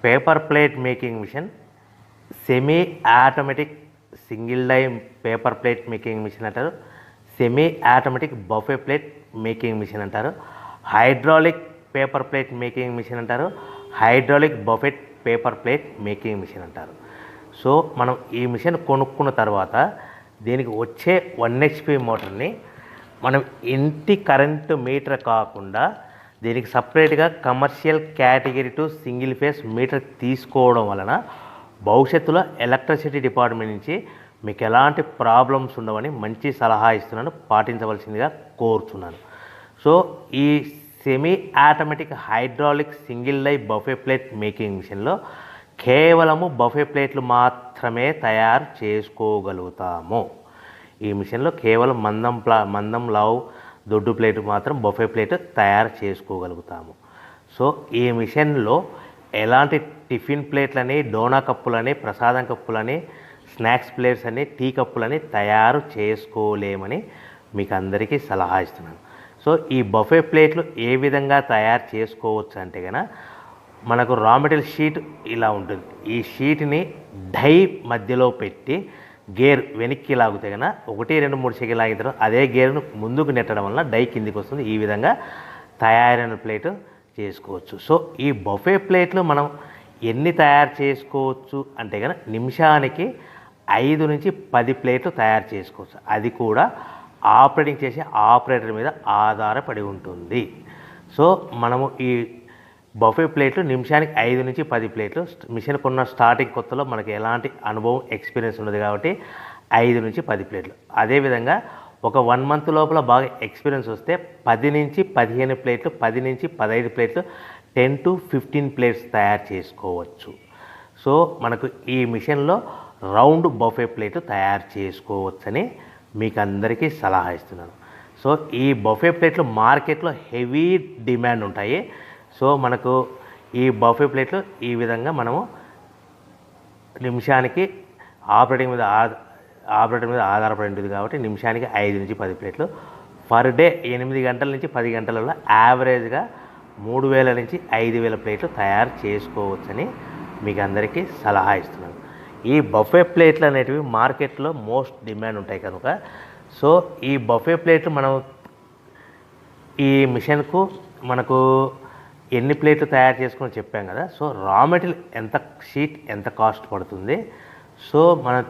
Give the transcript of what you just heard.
Paper plate making machine, semi automatic single die paper plate making machine అంటారు, semi automatic buffet plate making machine అంటారు, hydraulic paper plate making machine అంటారు, hydraulic buffet paper plate making machine అంటారు. So మనం ఈ machine కొనుక్కున్న తర్వాత దీనికి వచ్చే 1 HP మోటార్ని మనం ఇంటి కరెంటు మీటర్ కాకుండా దీనికి సపరేట్గా commercial category to single phase metre తీసుకోవడం వలన భవిష్యత్తులో ఎలక్ట్రిసిటీ డిపార్ట్మెంట్ నుంచి మీకు ఎలాంటి ప్రాబ్లమ్స్ ఉండవని మంచి సలహా ఇస్తున్నాను, పాటించవలసిందిగా కోరుతున్నాను. సో ఈ semi automatic hydraulic single die buffet plate making మిషన్లో కేవలము బఫే ప్లేట్లు మాత్రమే తయారు చేసుకోగలుగుతాము. ఈ మిషన్లో కేవలం మందం లావు దొడ్డు ప్లేట్ మాత్రం బఫే ప్లేట్ తయారు చేసుకోగలుగుతాము. సో ఈ మిషన్లో ఎలాంటి టిఫిన్ ప్లేట్లని, డోనా కప్పులని, ప్రసాదం కప్పులని, స్నాక్స్ ప్లేట్స్ అని, టీ కప్పులని తయారు చేసుకోలేమని మీకు అందరికీ సలహా ఇస్తున్నాను. సో ఈ బఫే ప్లేట్లు ఏ విధంగా తయారు చేసుకోవచ్చు అంటే కనుక మనకు రా మెటీరియల్ షీట్ ఇలా ఉంటుంది. ఈ షీట్ని డై మధ్యలో పెట్టి గేర్ వెనక్కి లాగితే కనుక 1, 2, 3 సెకండ్లు లాగిన తర్వాత అదే గేర్ను ముందుకు నెట్టడం వలన డై కిందికి వస్తుంది. ఈ విధంగా తయారైన ప్లేట్ చేసుకోవచ్చు. సో ఈ బఫే ప్లేట్లు మనం ఎన్ని తయారు చేసుకోవచ్చు అంటే కనుక నిమిషానికి 5 నుంచి 10 ప్లేట్లు తయారు చేసుకోవచ్చు. అది కూడా ఆపరేటింగ్ చేసే ఆపరేటర్ మీద ఆధారపడి ఉంటుంది. సో మనము ఈ బఫే ప్లేట్లు నిమిషానికి 5 నుంచి 10 ప్లేట్లు, మిషన్ కొన్న స్టార్టింగ్ కొత్తలో మనకి ఎలాంటి అనుభవం ఎక్స్పీరియన్స్ ఉన్నది కాబట్టి 5 నుంచి 10 ప్లేట్లు. అదేవిధంగా ఒక 1 మంత్ లోపల బాగా ఎక్స్పీరియన్స్ వస్తే 10 నుంచి 15 ప్లేట్లు, 10 నుంచి 15 ప్లేట్లు, 10 to 15 ప్లేట్స్ తయారు చేసుకోవచ్చు. సో మనకు ఈ మిషన్లో రౌండ్ బఫే ప్లేట్ తయారు చేసుకోవచ్చని మీకు అందరికీ సలహా ఇస్తున్నాను. సో ఈ బఫే ప్లేట్లు మార్కెట్లో హెవీ డిమాండ్ ఉంటాయి. సో మనకు ఈ బఫే ప్లేట్లు ఈ విధంగా మనము నిమిషానికి ఆపరేటర్ మీద ఆధారపడి ఉంటుంది కాబట్టి నిమిషానికి 5 నుంచి 10 ప్లేట్లు, పర్ డే 8 గంటల నుంచి 10 గంటలలో యావరేజ్గా 3000 నుంచి 5000 ప్లేట్లు తయారు చేసుకోవచ్చని మీకు అందరికీ సలహా ఇస్తున్నాను. ఈ బఫే ప్లేట్లు అనేటివి మార్కెట్లో మోస్ట్ డిమాండ్ ఉంటాయి కనుక సో ఈ బఫే ప్లేట్లు మనం ఈ మిషన్కు మనకు ఎన్ని ప్లేట్లు తయారు చేసుకొని చెప్పాం కదా. సో రా మెటీరియల్ ఎంత షీట్ ఎంత కాస్ట్ పడుతుంది, సో మనం